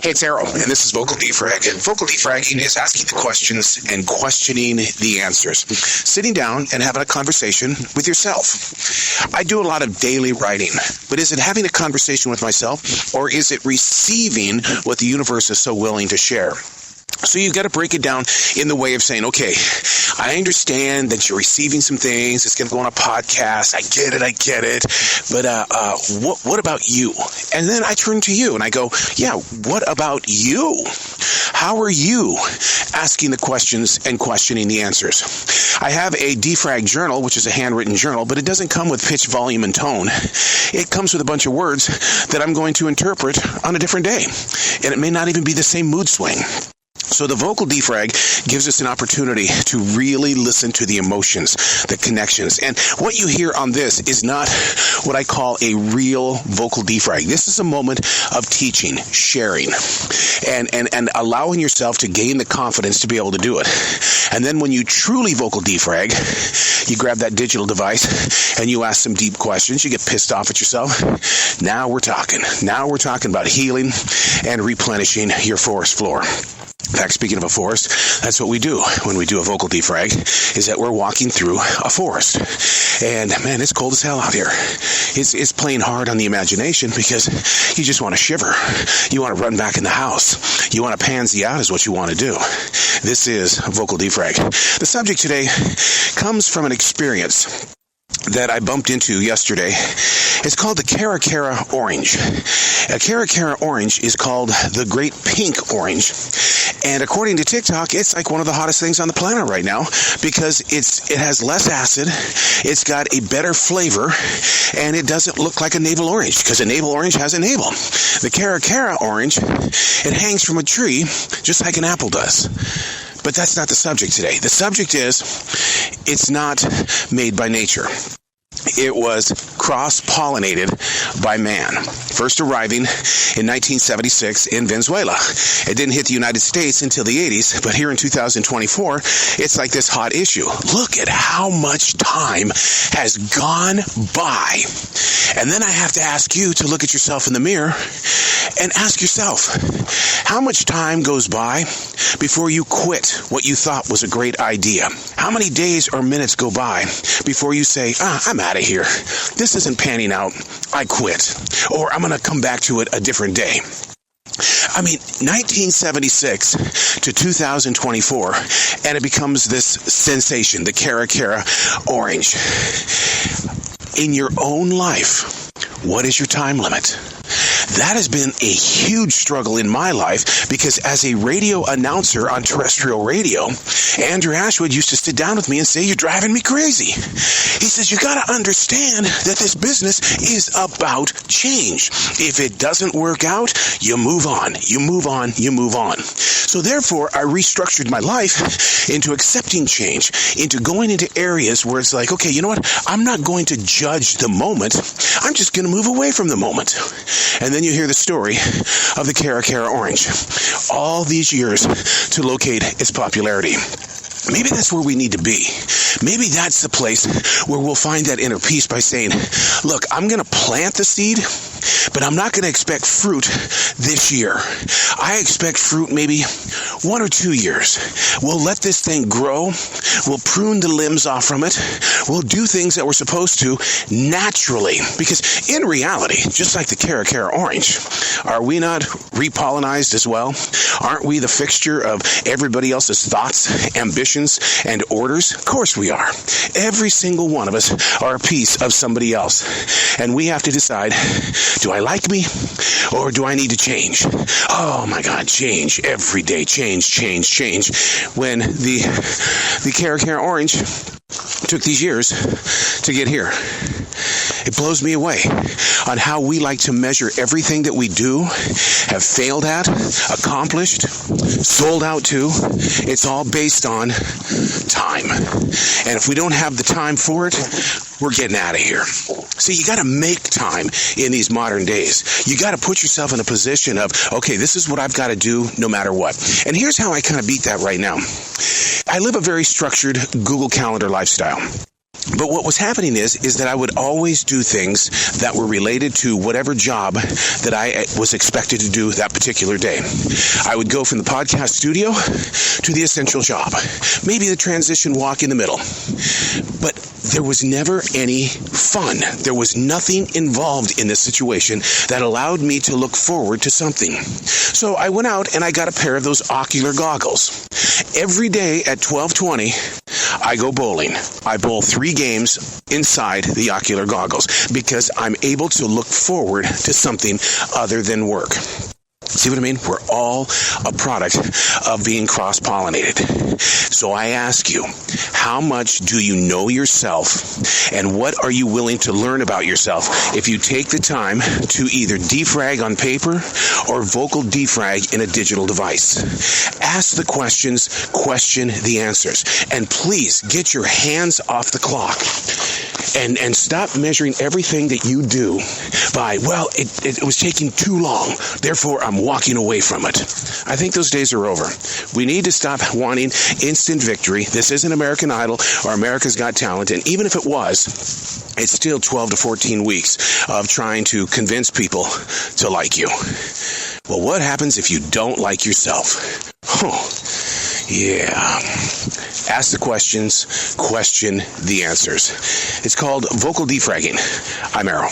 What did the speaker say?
Hey, it's Arrow, and this is Vocal Defrag. And Vocal Defragging is asking the questions and questioning the answers. Sitting down and having a conversation with yourself. I do a lot of daily writing, but is it having a conversation with myself, or is it receiving what the universe is so willing to share? So you've got to break it down in the way of saying, okay, I understand that you're receiving some things. It's going to go on a podcast. I get it. But what about you? And then I turn to you and I go, yeah, what about you? How are you asking the questions and questioning the answers? I have a Defrag journal, which is a handwritten journal, but it doesn't come with pitch, volume, and tone. It comes with a bunch of words that I'm going to interpret on a different day. And it may not even be the same mood swing. So the Vocal Defrag gives us an opportunity to really listen to the emotions, the connections. And what you hear on this is not what I call a real Vocal Defrag. This is a moment of teaching, sharing, and allowing yourself to gain the confidence to be able to do it. And then when you truly Vocal Defrag, you grab that digital device and you ask some deep questions. You get pissed off at yourself. Now we're talking. Now we're talking about healing and replenishing your forest floor. In fact, speaking of a forest, that's what we do when we do a Vocal Defrag, is that we're walking through a forest. And man, it's cold as hell out here. It's playing hard on the imagination because you just want to shiver. You want to run back in the house. You want to pansy out is what you want to do. This is Vocal Defrag. The subject today comes from an experience that I bumped into yesterday. It's called the Cara Cara orange. A Cara Cara orange is called the Great Pink Orange. And according to TikTok, it's like one of the hottest things on the planet right now because it has less acid, it's got a better flavor, and it doesn't look like a navel orange because a navel orange has a navel. The Cara Cara orange, it hangs from a tree just like an apple does. But that's not the subject today. The subject is, it's not made by nature. It was cross-pollinated by man, first arriving in 1976 in Venezuela. It didn't hit the United States until the 80s, but here in 2024, it's like this hot issue. Look at how much time has gone by. And then I have to ask you to look at yourself in the mirror and ask yourself, how much time goes by before you quit what you thought was a great idea? How many days or minutes go by before you say, I'm out of here. This isn't panning out. I quit. Or I'm going to come back to it a different day. I mean, 1976 to 2024, and it becomes this sensation, the Cara Cara orange. In your own life, what is your time limit? That has been a huge struggle in my life because as a radio announcer on terrestrial radio, Andrew Ashwood used to sit down with me and say, you're driving me crazy. He says, you got to understand that this business is about change. If it doesn't work out, you move on, you move on, you move on. So therefore, I restructured my life into accepting change, into going into areas where it's like, okay, you know what? I'm not going to judge the moment. I'm just going to move away from the moment. And then you hear the story of the Cara Cara orange. All these years to locate its popularity. Maybe that's where we need to be. Maybe that's the place where we'll find that inner peace by saying, look, I'm going to plant the seed, but I'm not going to expect fruit this year. I expect fruit maybe 1 or 2 years. We'll let this thing grow. We'll prune the limbs off from it. We'll do things that we're supposed to naturally. Because in reality, just like the Cara Cara orange, are we not repollinized as well? Aren't we the fixture of everybody else's thoughts, ambitions, and orders? Of course we are. Every single one of us are a piece of somebody else. And we have to decide, do I like me or do I need to change? Oh my God, change. Every day, change. When the Cara Cara orange took these years to get here. It blows me away on how we like to measure everything that we do, have failed at, accomplished, sold out to. It's all based on time. And if we don't have the time for it, we're getting out of here. See, you got to make time in these modern days. You got to put yourself in a position of, okay, this is what I've got to do no matter what. And here's how I kind of beat that right now. I live a very structured Google Calendar lifestyle. But what was happening is that I would always do things that were related to whatever job that I was expected to do that particular day. I would go from the podcast studio to the essential job, maybe the transition walk in the middle. But there was never any fun. There was nothing involved in this situation that allowed me to look forward to something. So I went out and I got a pair of those ocular goggles. Every day at 12:20, I go bowling. I bowl 3 games inside the ocular goggles because I'm able to look forward to something other than work. See what I mean? We're all a product of being cross-pollinated. So I ask you, how much do you know yourself, and what are you willing to learn about yourself if you take the time to either defrag on paper or vocal defrag in a digital device? Ask the questions, question the answers, and please get your hands off the clock and stop measuring everything that you do by, well, it was taking too long, therefore I'm walking away from it. I think those days are over. We need to stop wanting instant victory. This isn't American Idol or America's Got Talent, and even if it was, it's still 12 to 14 weeks of trying to convince people to like you. Well, what happens if you don't like yourself? Yeah. Ask the questions, question the answers. It's called vocal defragging. I'm Arrow.